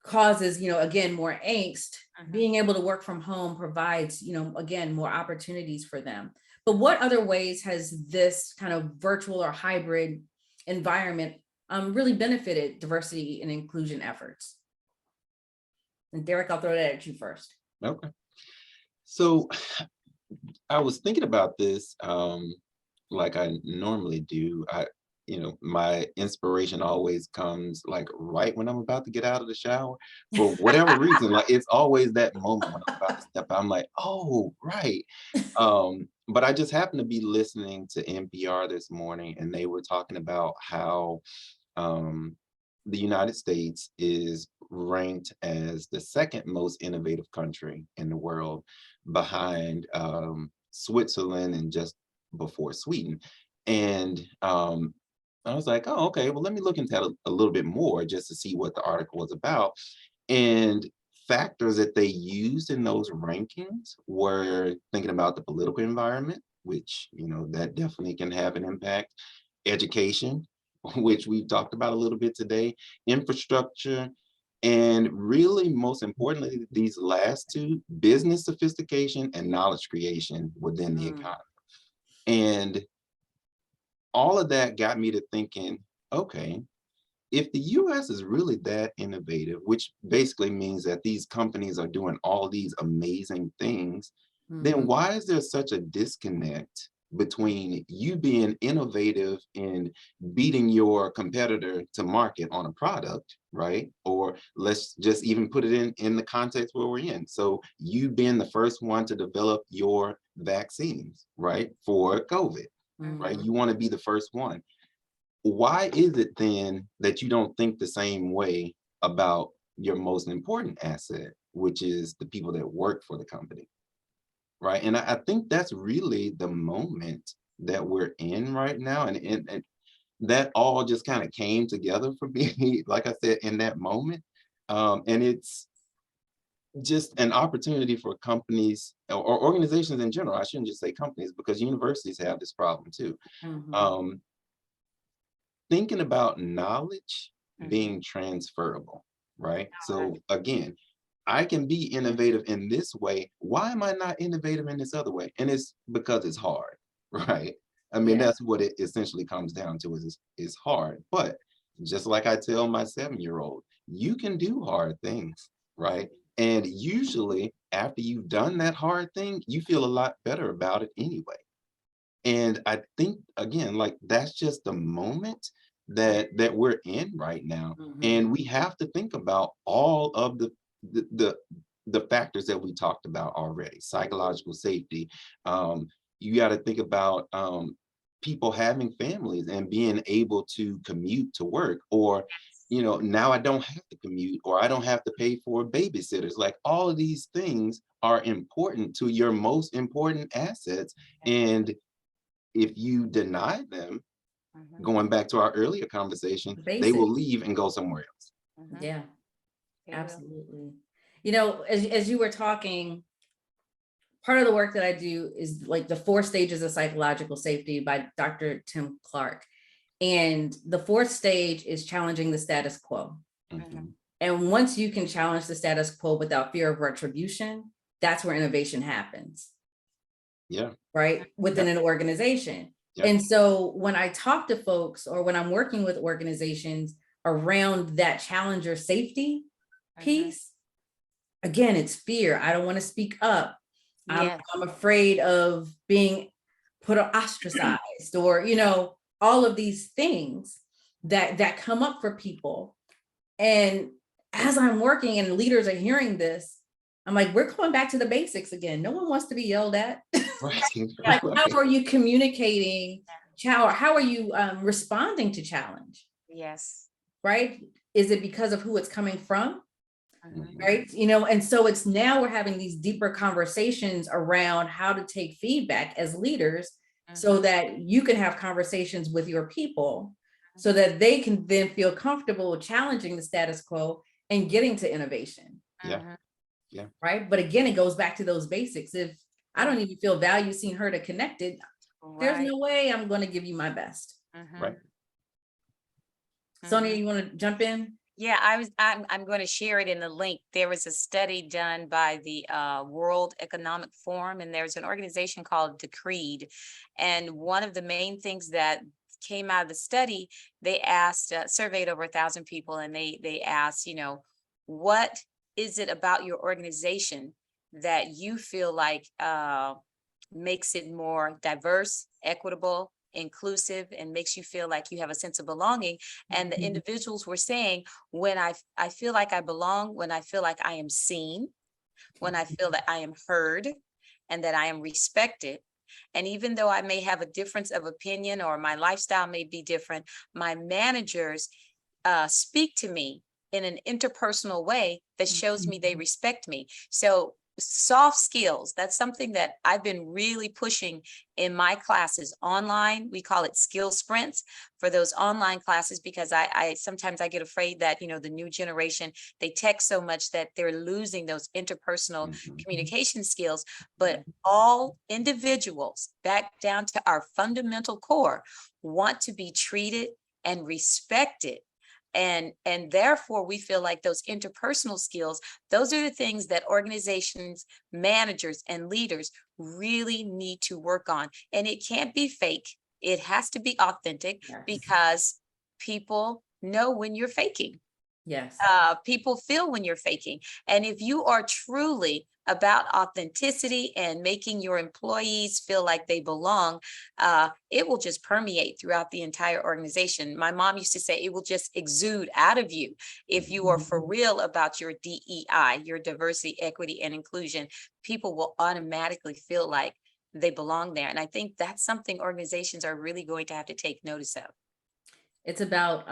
Speaker 1: causes, again, more angst. Being able to work from home provides, again, more opportunities for them. But what other ways has this kind of virtual or hybrid environment really benefited diversity and inclusion efforts? And Derek, I'll throw that at you first.
Speaker 2: Okay. So I was thinking about this like I normally do. My inspiration always comes like right when I'm about to get out of the shower for whatever reason. Like it's always that moment when I'm about to step out. I'm like, oh, right. But I just happened to be listening to NPR this morning, and they were talking about how the United States is ranked as the second most innovative country in the world, behind Switzerland and just before Sweden. And I was like, oh, okay, well, let me look into that a little bit more just to see what the article was about. And factors that they used in those rankings were thinking about the political environment, which, that definitely can have an impact, education, which we've talked about a little bit today, infrastructure, and really, most importantly, these last two, business sophistication and knowledge creation within the economy. And all of that got me to thinking, okay, if the US is really that innovative, which basically means that these companies are doing all these amazing things, then why is there such a disconnect between you being innovative in beating your competitor to market on a product, right? Or let's just even put it in the context where we're in. So you being the first one to develop your vaccines, right? For COVID, right? You want to be the first one. Why is it then that you don't think the same way about your most important asset, which is the people that work for the company? Right. And I think that's really the moment that we're in right now. And that all just kind of came together for me, like I said, in that moment. And it's just an opportunity for companies or organizations in general. I shouldn't just say companies, because universities have this problem too. Thinking about knowledge being transferable, right? So again, I can be innovative in this way. Why am I not innovative in this other way? And it's because it's hard, right? I mean, that's what it essentially comes down to, is hard. But just like I tell my 7-year-old, you can do hard things, right? And usually after you've done that hard thing, you feel a lot better about it anyway. And I think, again, like, that's just the moment that we're in right now.
Speaker 1: Mhm.
Speaker 2: And we have to think about all of the the, the factors that we talked about already. Psychological safety. You got to think about people having families and being able to commute to work, or now I don't have to commute, or I don't have to pay for babysitters. Like, all of these things are important to your most important assets. And if you deny them,
Speaker 3: Mhm,
Speaker 2: going back to our earlier conversation, they
Speaker 1: Basic.
Speaker 2: will leave and go somewhere else.
Speaker 3: mhm.
Speaker 1: Yeah,
Speaker 3: They will.
Speaker 1: absolutely. As you were talking, part of the work that I do is like the 4 stages of psychological safety by Dr. Tim Clark. And the 4th stage is challenging the status quo.
Speaker 3: Mhm.
Speaker 2: Mhm.
Speaker 1: And once you can challenge the status quo without fear of retribution, that's where innovation happens,
Speaker 2: Yeah,
Speaker 1: right?
Speaker 2: yeah,
Speaker 1: Within an organization.
Speaker 2: yeah.
Speaker 1: And so when I talk to folks or when I'm working with organizations around that challenger safety
Speaker 3: Mhm.
Speaker 1: piece, again, it's fear. I don't want to speak up. I'm,
Speaker 3: Yes.
Speaker 1: I'm afraid of being put or ostracized, or all of these things that come up for people. And as I'm working and leaders are hearing this, I'm like, we're going back to the basics again. No one wants to be yelled at.
Speaker 2: Right,
Speaker 1: Like, how
Speaker 2: right.
Speaker 1: are you communicating? How are you responding to challenge?
Speaker 3: Yes.
Speaker 1: Right? Is it because of who it's coming from?
Speaker 3: Mhm,
Speaker 2: Mhm.
Speaker 1: Right. And so it's now we're having these deeper conversations around how to take feedback as leaders so
Speaker 3: mhm,
Speaker 1: that you can have conversations with your people so that they can then feel comfortable challenging the status quo and getting to innovation.
Speaker 2: Yeah,
Speaker 3: mhm.
Speaker 2: yeah,
Speaker 1: Right. But again, it goes back to those basics. If I don't
Speaker 3: Yeah.
Speaker 1: even feel value, seen, heard, or connected, there's
Speaker 3: Right.
Speaker 1: no way I'm going to give you my best.
Speaker 2: right.
Speaker 3: Mhm,
Speaker 1: Sonia,
Speaker 3: mhm.
Speaker 1: you want to jump in?
Speaker 3: Yeah, I'm going to share it in the link. There was a study done by the World Economic Forum, and there's an organization called Decreed. And one of the main things that came out of the study, they asked, surveyed over 1,000 people, and they asked, what is it about your organization that you feel like makes it more diverse, equitable, inclusive, and makes you feel like you have a sense of belonging. And the
Speaker 1: Mhm.
Speaker 3: individuals were saying, when I feel like I belong, when I feel like I am seen, when I feel that I am heard and that I am respected. And even though I may have a difference of opinion or my lifestyle may be different, my managers speak to me in an interpersonal way that shows me they respect me. So soft skills, that's something that I've been really pushing in my classes online. We call it skill sprints for those online classes, because I sometimes I get afraid that, the new generation, they text so much that they're losing those interpersonal
Speaker 2: Mhm.
Speaker 3: communication skills. But all individuals, back down to our fundamental core, want to be treated and respected. And therefore we feel like those interpersonal skills, those are the things that organizations, managers, and leaders really need to work on. And it can't be fake, it has to be authentic,
Speaker 1: Yes.
Speaker 3: because people know when you're faking.
Speaker 1: Yes.
Speaker 3: People feel when you're faking. And if you are truly about authenticity and making your employees feel like they belong, it will just permeate throughout the entire organization. My mom used to say it will just exude out of you if you are for real about your DEI, your diversity, equity, and inclusion. People will automatically feel like they belong there. And I think that's something organizations are really going to have to take notice of.
Speaker 1: It's about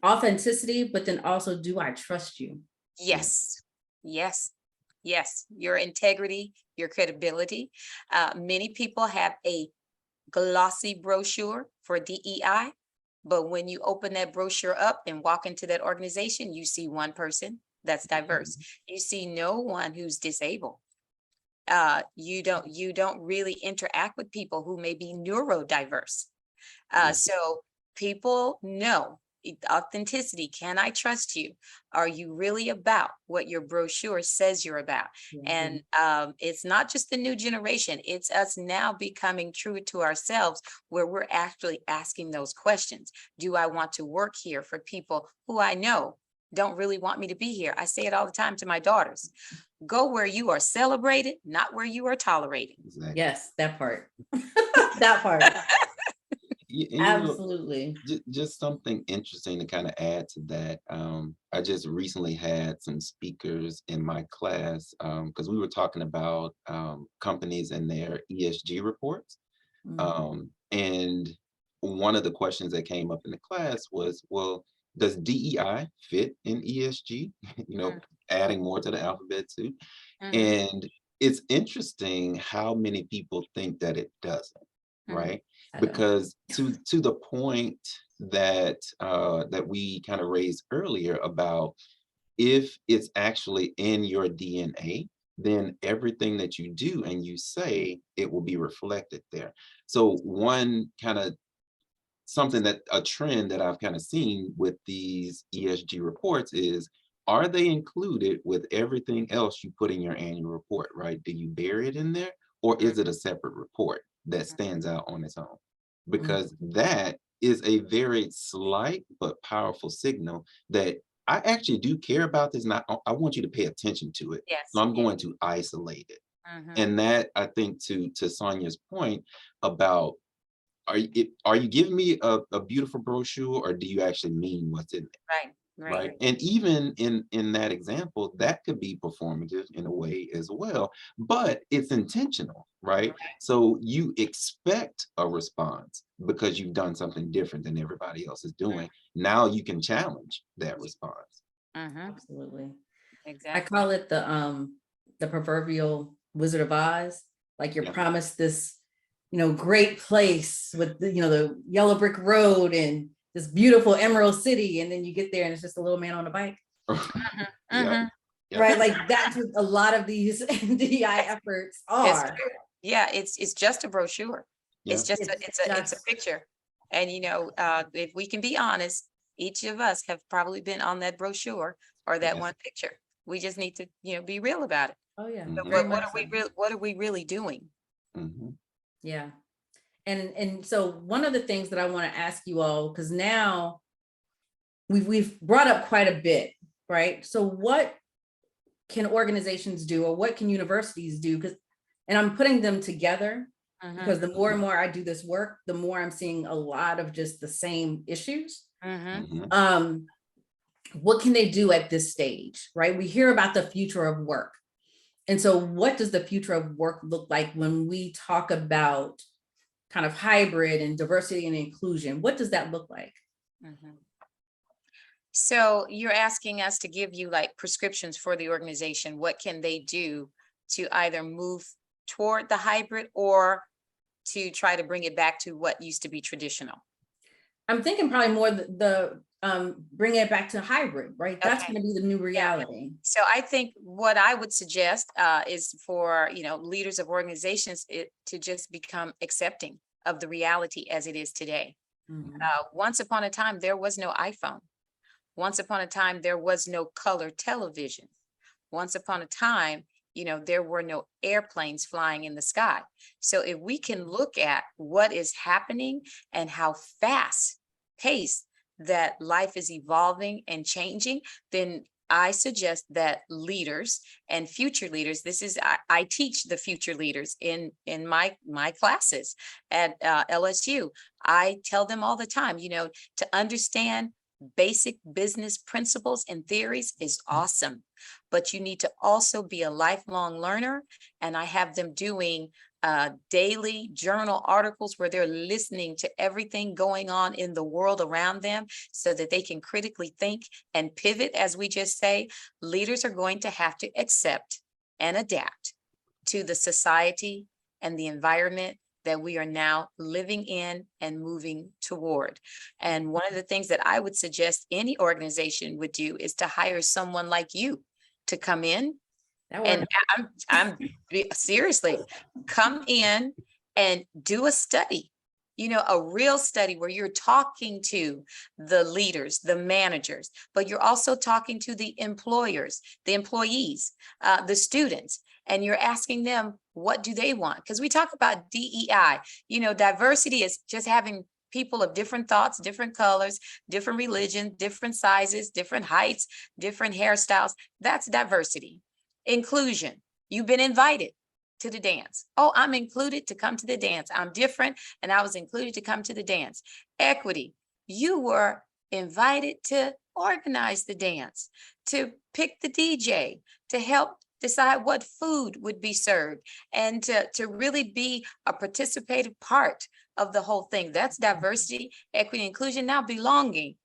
Speaker 1: authenticity, but then also, do I trust you?
Speaker 2: Yeah,
Speaker 3: Yes, yes, yes. Your integrity, your credibility. Many people have a glossy brochure for DEI, but when you open that brochure up and walk into that organization, you see one person that's diverse. You see no one who's disabled. You don't really interact with people who may be neurodiverse.
Speaker 2: yeah,
Speaker 3: So people know authenticity. Can I trust you? Are you really about what your brochure says you're about?
Speaker 1: Mhm.
Speaker 3: And it's not just the new generation, it's us now becoming true to ourselves, where we're actually asking those questions. Do I want to work here for people who I know don't really want me to be here. I say it all the time to my daughters. Go where you are celebrated, not where you are tolerated.
Speaker 2: Exactly.
Speaker 1: Yes, that part. That part.
Speaker 2: And
Speaker 1: Absolutely.
Speaker 2: just something interesting to kind of add to that. I just recently had some speakers in my class because we were talking about companies and their ESG reports. And one of the questions that came up in the class was, well, does DEI fit in ESG? Adding more to the alphabet too.
Speaker 3: Mhm,
Speaker 2: And it's interesting how many people think that it doesn't,
Speaker 3: mhm,
Speaker 2: right?
Speaker 1: I don't.
Speaker 2: Because to the point that that we kind of raised earlier about if it's actually in your DNA, then everything that you do and you say, it will be reflected there. So one kind of something that a trend that I've kind of seen with these ESG reports is, are they included with everything else you put in your annual report, right? Do you bury it in there, or
Speaker 3: mhm,
Speaker 2: is it a separate report that
Speaker 3: mhm.
Speaker 2: stands out on its own?
Speaker 1: Mm.
Speaker 2: Because that is a very slight but powerful signal that I actually do care about this, and I want you to pay attention to it. So
Speaker 3: Yes.
Speaker 2: I'm going to isolate it.
Speaker 3: Mhm.
Speaker 2: And that, I think, to Sonia's point about, are you giving me a beautiful brochure, or do you actually mean what's in it,
Speaker 3: Right, right.
Speaker 2: right? And even in that example, that could be performative in a way as well, but it's intentional, right? So you expect a response because you've done something different than everybody else is doing. Now you can challenge that response.
Speaker 3: Mhm,
Speaker 1: Absolutely. I
Speaker 3: exactly.
Speaker 1: call it the proverbial Wizard of Oz. Like you're
Speaker 2: Yeah.
Speaker 1: promised this, great place with the yellow brick road and this beautiful emerald city, and then you get there and it's just a little man on a bike.
Speaker 3: Mhm,
Speaker 2: Yeah.
Speaker 3: mhm.
Speaker 2: Yeah.
Speaker 1: Right? Like that's what a lot of these DEI efforts
Speaker 3: It's
Speaker 1: are.
Speaker 3: true. Yeah, it's just a brochure.
Speaker 2: Yeah.
Speaker 3: It's just a
Speaker 1: It's
Speaker 3: it's a
Speaker 1: just,
Speaker 3: picture. And if we can be honest, each of us have probably been on that brochure or that
Speaker 2: Yes.
Speaker 3: one picture. We just need to, be real about it.
Speaker 1: oh yeah,
Speaker 3: But
Speaker 1: very
Speaker 2: Hmm.
Speaker 1: much so.
Speaker 3: what are we really doing?
Speaker 2: Hmm.
Speaker 1: Yeah. And so one of the things that I want to ask you all, because now we've brought up quite a bit, right? So what can organizations do, or what can universities do? Because, and I'm putting them together because
Speaker 3: Mhm,
Speaker 1: the more and more I do this work, the more I'm seeing a lot of just the same issues.
Speaker 3: mhm,
Speaker 2: Hmm.
Speaker 1: What can they do at this stage, right? We hear about the future of work. And so what does the future of work look like when we talk about kind of hybrid and diversity and inclusion? What does that look like?
Speaker 3: mhm. So you're asking us to give you like prescriptions for the organization. What can they do to either move toward the hybrid or to try to bring it back to what used to be traditional?
Speaker 1: I'm thinking probably more bring it back to hybrid, right? That's
Speaker 3: Okay.
Speaker 1: going to be the new
Speaker 3: Yeah.
Speaker 1: reality.
Speaker 3: So I think what I would suggest is for leaders of organizations to just become accepting of the reality as it is today.
Speaker 1: Mhm.
Speaker 3: Once upon a time, there was no iPhone. Once upon a time, there was no color television. Once upon a time, there were no airplanes flying in the sky. So if we can look at what is happening and how fast paced that life is evolving and changing, then I suggest that leaders and future leaders, I teach the future leaders in my classes at LSU. I tell them all the time, to understand basic business principles and theories is awesome, but you need to also be a lifelong learner. And I have them doing daily journal articles where they're listening to everything going on in the world around them so that they can critically think and pivot. As we just say, leaders are going to have to accept and adapt to the society and the environment that we are now living in and moving toward. And one of the things that I would suggest any organization would do is to hire someone like you to come in.
Speaker 1: That
Speaker 3: And
Speaker 1: worked.
Speaker 3: seriously, come in and do a study, a real study where you're talking to the leaders, the managers, but you're also talking to the employers, the employees, the students, and you're asking them, what do they want? Because we talk about DEI, diversity is just having people of different thoughts, different colors, different religion, different sizes, different heights, different hairstyles. That's diversity. Inclusion. You've been invited to the dance. Oh, I'm included to come to the dance. I'm different and I was included to come to the dance. Equity. You were invited to organize the dance, to pick the DJ, to help decide what food would be served, and to really be a participative part of the whole thing. That's diversity, equity, inclusion. Now, belonging.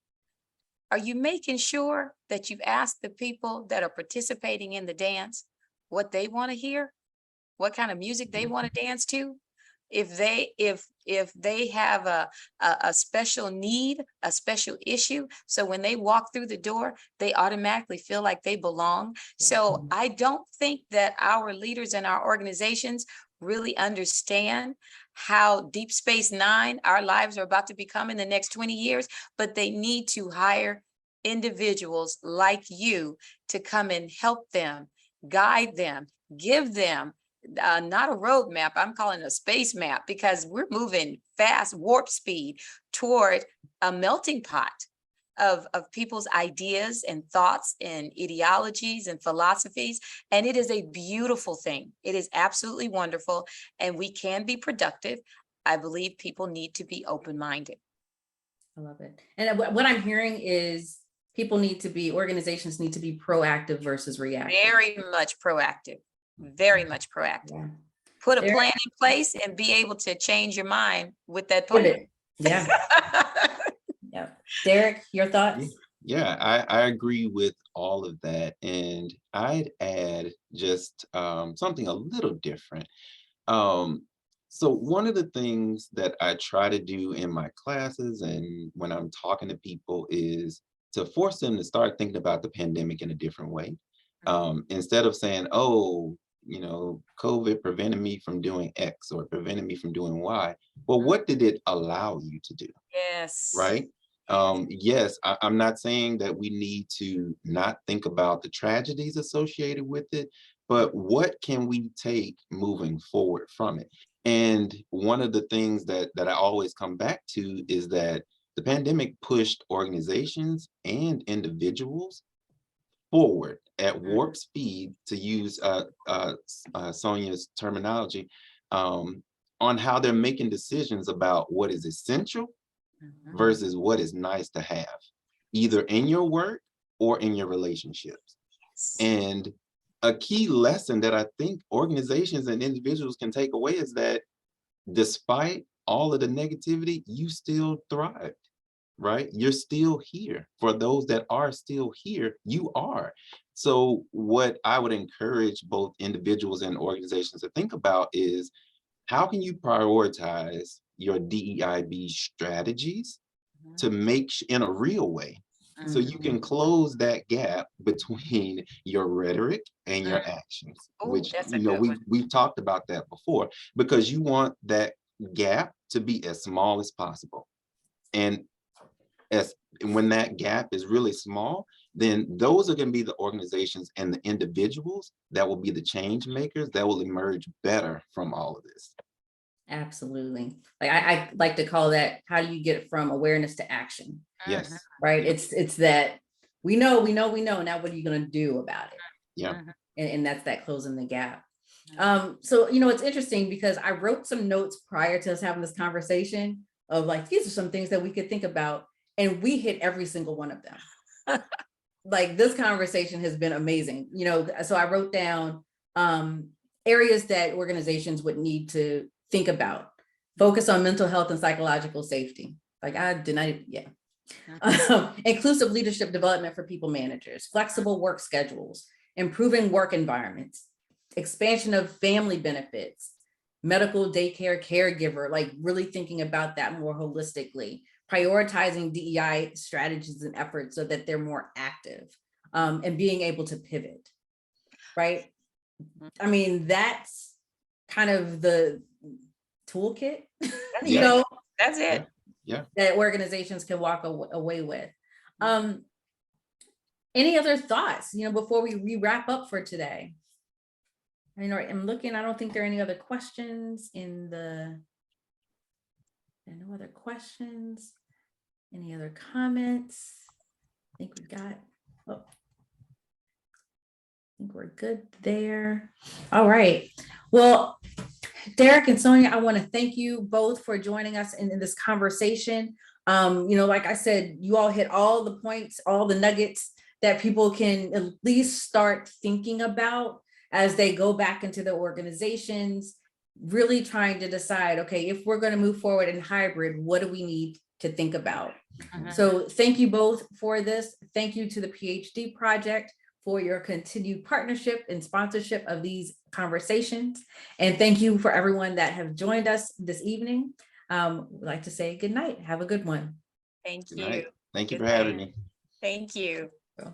Speaker 3: Are you making sure that you've asked the people that are participating in the dance what they want to hear, what kind of music they want to dance to? If they have a special need, a special issue, so when they walk through the door, they automatically feel like they belong. So I don't think that our leaders in our organizations really understand how Deep Space Nine our lives are about to become in the next 20 years, but they need to hire individuals like you to come and help them, guide them, give them not a roadmap, I'm calling it a space map, because we're moving fast, warp speed toward a melting pot of people's ideas and thoughts and ideologies and philosophies. And it is a beautiful thing. It is absolutely wonderful. And we can be productive. I believe people need to be open-minded.
Speaker 1: I love it. And what I'm hearing is organizations need to be proactive versus reactive.
Speaker 3: Very much proactive. Very much proactive.
Speaker 1: Yeah.
Speaker 3: Put a plan in place and be able to change your mind with that plan.
Speaker 1: Pivot. Yeah. Yeah. Derek, your thoughts?
Speaker 2: Yeah, I agree with all of that. And I'd add just something a little different. So one of the things that I try to do in my classes and when I'm talking to people is to force them to start thinking about the pandemic in a different way. Instead of saying, oh, COVID prevented me from doing X or prevented me from doing Y. Well, what did it allow you to do?
Speaker 3: Yes.
Speaker 2: Right? Yes, I'm not saying that we need to not think about the tragedies associated with it, but what can we take moving forward from it? And one of the things that I always come back to is that the pandemic pushed organizations and individuals forward at warp speed, to use Sonia's terminology, on how they're making decisions about what is essential versus what is nice to have, either in your work or in your relationships. And a key lesson that I think organizations and individuals can take away is that despite all of the negativity, you still thrived. Right? You're still here. For those that are still here, you are. So what I would encourage both individuals and organizations to think about is, how can you prioritize your DEIB strategies to make in a real way, so you can close that gap between your rhetoric and your actions, which we've talked about that before, because you want that gap to be as small as possible. And when that gap is really small, then those are going to be the organizations and the individuals that will be the change makers that will emerge better from all of this.
Speaker 1: Absolutely. Like I like to call that, how do you get from awareness to action?
Speaker 2: Yes.
Speaker 1: Right. It's that we know. Now what are you going to do about it?
Speaker 2: Yeah.
Speaker 1: And that's that closing the gap. So, it's interesting because I wrote some notes prior to us having this conversation of like, these are some things that we could think about. And we hit every single one of them. Like, this conversation has been amazing. So I wrote down areas that organizations would need to think about. Focus on mental health and psychological safety. Like, inclusive leadership development for people managers, flexible work schedules, improving work environments, expansion of family benefits, medical daycare caregiver, like really thinking about that more holistically, prioritizing DEI strategies and efforts so that they're more active, and being able to pivot, right? I mean, that's kind of the toolkit,
Speaker 3: That's it.
Speaker 2: Yeah.
Speaker 1: That organizations can walk away with. Any other thoughts, before we wrap up for today? I'm looking, I don't think there are any other questions in the, No other questions? Any other comments? I think we got, oh. I think we're good there. All right. Well, Derek and Sonia, I want to thank you both for joining us in this conversation. Like I said, you all hit all the points, all the nuggets that people can at least start thinking about as they go back into their organizations, really trying to decide, okay, if we're going to move forward in hybrid, what do we need to think about? So thank you both for this. Thank you to the PhD project for your continued partnership and sponsorship of these conversations. And thank you for everyone that have joined us this evening. We'd like to say good night. Have a good one.
Speaker 3: Thank
Speaker 2: Good
Speaker 3: you.
Speaker 2: night. Thank you
Speaker 3: Good
Speaker 2: for having
Speaker 3: night.
Speaker 2: me.
Speaker 3: Thank you.
Speaker 1: So.